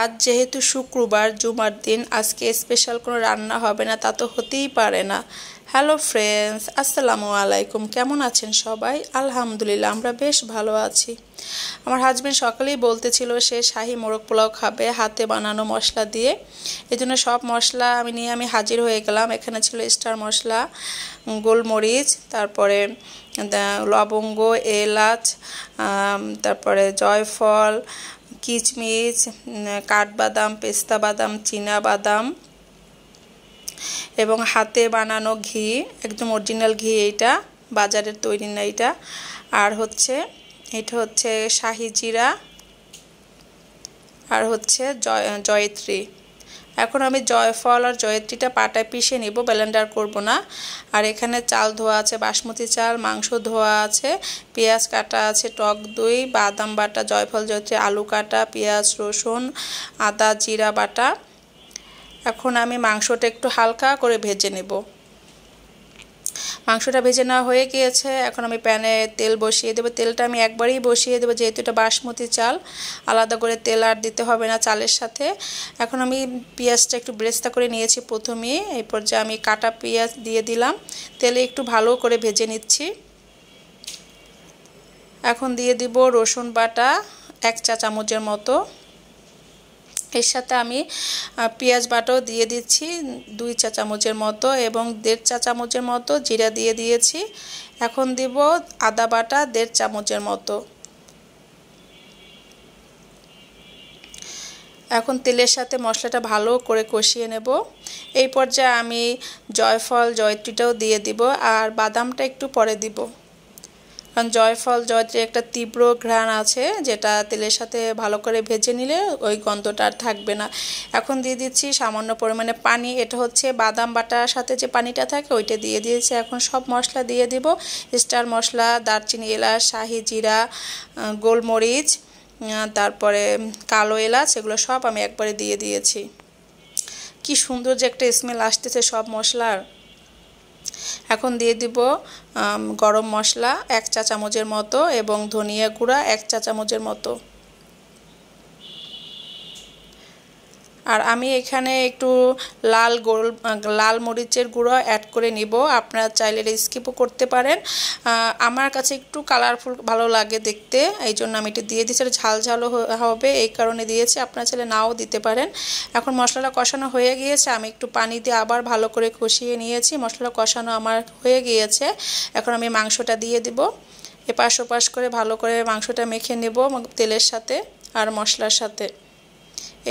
আজ যেহেতু শুক্রবার জুমার দিন আজকে স্পেশাল কোনো রান্না হবে না তা তো হতেই পারে না। হ্যালো ফ্রেন্ডস, আসসালামু আলাইকুম। কেমন আছেন সবাই? আলহামদুলিল্লাহ, আমরা বেশ ভালো আছি। আমার হাজব্যান্ড সকালেই বলতেছিল সে শাহি মোরগ পোলাও খাবে হাতে বানানো মশলা দিয়ে। এই জন্য সব মশলা আমি হাজির হয়ে গেলাম। এখানে ছিল স্টার মশলা, গোলমরিচ, তারপরে লবঙ্গ, এলাচ, তারপরে জয়ফল, কিচমিচ, কাঠবাদাম, পেস্তা বাদাম, চীনা বাদাম এবং হাতে বানানো ঘি, একদম অরিজিনাল ঘি, এইটা বাজারের তৈরি না এটা। আর এটা হচ্ছে শাহি জিরা, আর হচ্ছে জয়ত্রী। এখন আমি জয়ফল আর জয়ত্রীটা পাটায় পিষে নিব, ব্লেন্ডার করব না। আর এখানে চাল ধোয়া আছে, বাসমতি চাল, মাংস ধোয়া আছে, পেঁয়াজ কাটা আছে, টক দই, বাদাম বাটা, জয়ফল জয়ত্রী, আলু কাটা, পেঁয়াজ, রসুন, আদা, জিরা বাটা। এখন আমি মাংসটা একটু হালকা করে ভেজে নেব। মাংসটা ভেজে নেওয়া হয়ে গিয়েছে। এখন আমি প্যানে তেল বসিয়ে দেবো। তেলটা আমি একবারেই বসিয়ে দেবো, যেহেতু এটা বাসমতি চাল, আলাদা করে তেল আর দিতে হবে না চালের সাথে। এখন আমি পেঁয়াজটা একটু বেরেস্তা করে নিয়েছি প্রথমেই। এই পর্যায়ে আমি কাটা পেঁয়াজ দিয়ে দিলাম, তেলে একটু ভালো করে ভেজে নিচ্ছি। এখন দিয়ে দিব রসুন বাটা 1 চা চামচের মতো। এর সাথে আমি পেঁয়াজ বাটাও দিয়ে দিচ্ছি 2 চা চামচের মতো, এবং 1.5 চা চামচের মতো জিরা দিয়ে দিয়েছি। এখন দিব আদা বাটা 1.5 চামচের মতো। এখন তেলের সাথে মশলাটা ভালো করে কষিয়ে নেব। এই পর্যায়ে আমি জয়ফল জয়ত্রীটাও দিয়ে দিব, আর বাদামটা একটু পরে দিব, কারণ জয়ফল জয়ত্রী একটা তীব্র ঘ্রাণ আছে, যেটা তেলের সাথে ভালো করে ভেজে নিলে ওই গন্ধটা আর থাকবে না। এখন দিয়ে দিচ্ছি সামান্য পরিমাণে পানি। এটা হচ্ছে বাদাম বাটার সাথে যে পানিটা থাকে ওইটা দিয়ে দিয়েছি। এখন সব মশলা দিয়ে দিব, স্টার মশলা, দারচিনি, এলাচ, শাহি জিরা, গোলমরিচ, তারপরে কালো এলাচ, এগুলো সব আমি একবারে দিয়ে দিয়েছি। কি সুন্দর যে একটা স্মেল আসতেছে সব মশলার। এখন দিয়ে দিব গরম মশলা 1 চা চামচের মতো, এবং ধনিয়া গুঁড়া 1 চা চামচের মতো। আর আমি এখানে একটু লাল মরিচের গুঁড়ো অ্যাড করে নিব। আপনারা চাইলে স্কিপও করতে পারেন। আমার কাছে একটু কালারফুল ভালো লাগে দেখতে, এই জন্য আমি এটা দিয়ে দিচ্ছি। ঝাল ঝালও হবে এই কারণে দিয়েছি, আপনারা চাইলে নাও দিতে পারেন। এখন মশলাটা কষানো হয়ে গিয়েছে, আমি একটু পানি দিয়ে আবার ভালো করে কষিয়ে নিয়েছি। মশলাটা কষানো আমার হয়ে গিয়েছে। এখন আমি মাংসটা দিয়ে দিব। এপাশ ওপাশ করে ভালো করে মাংসটা মেখে নেব তেলের সাথে আর মশলার সাথে।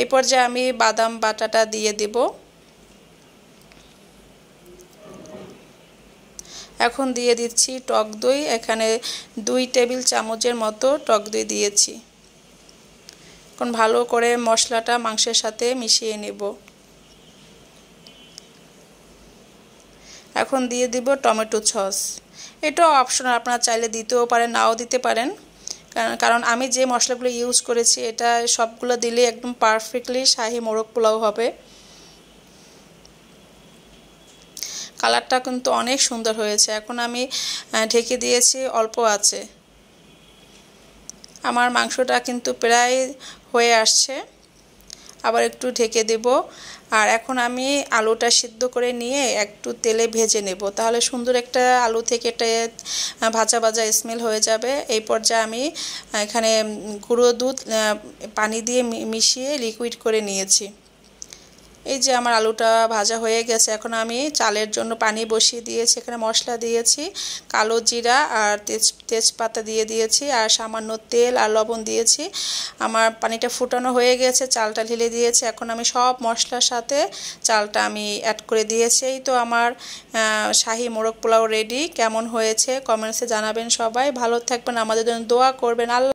এই পর্যায়ে আমি বাদাম বাটাটা দিয়ে দিব। এখন দিয়ে দিচ্ছি টক দই। এখানে 2 টেবিল চামচের মতো টক দই দিয়েছি। এখন ভালো করে মশলাটা মাংসের সাথে মিশিয়ে নেব। এখন দিয়ে দিব টমেটো সস। এটাও অপশনাল, আপনারা চাইলে দিতেও পারেন, নাও দিতে পারেন। কারণ আমি যে মশলাগুলো ইউজ করেছি এটা সবগুলো দিলে একদম পারফেক্টলি শাহি মোরগ পোলাও হবে। কালারটা কিন্তু অনেক সুন্দর হয়েছে। এখন আমি ঢেকে দিয়েছি অল্প আছে। আমার মাংসটা কিন্তু প্রায় হয়ে আসছে, আবার একটু ঢেকে দেব। আর এখন আমি আলুটা সিদ্ধ করে নিয়ে একটু তেলে ভেজে নেব, তাহলে সুন্দর একটা আলু থেকে একটা ভাজা ভাজা স্মেল হয়ে যাবে। এই পর্যায়ে আমি এখানে গুঁড়ো দুধ পানি দিয়ে মিশিয়ে লিকুইড করে নিয়েছি। এই যে আমার আলুটা ভাজা হয়ে গেছে। এখন আমি চালের জন্য পানি বসিয়ে দিয়েছি, এখানে মশলা দিয়েছি, কালো জিরা আর তেজপাতা দিয়ে দিয়েছি, আর সামান্য তেল আর লবণ দিয়েছি। আমার পানিটা ফুটানো হয়ে গেছে, চালটা ঢেলে দিয়েছি। এখন আমি সব মশলার সাথে চালটা আমি অ্যাড করে দিয়েছি। এই তো আমার শাহি মোরগ পোলাও রেডি। কেমন হয়েছে কমেন্টসে জানাবেন সবাই। ভালো থাকবেন, আমাদের জন্য দোয়া করবেন। আল্লাহ।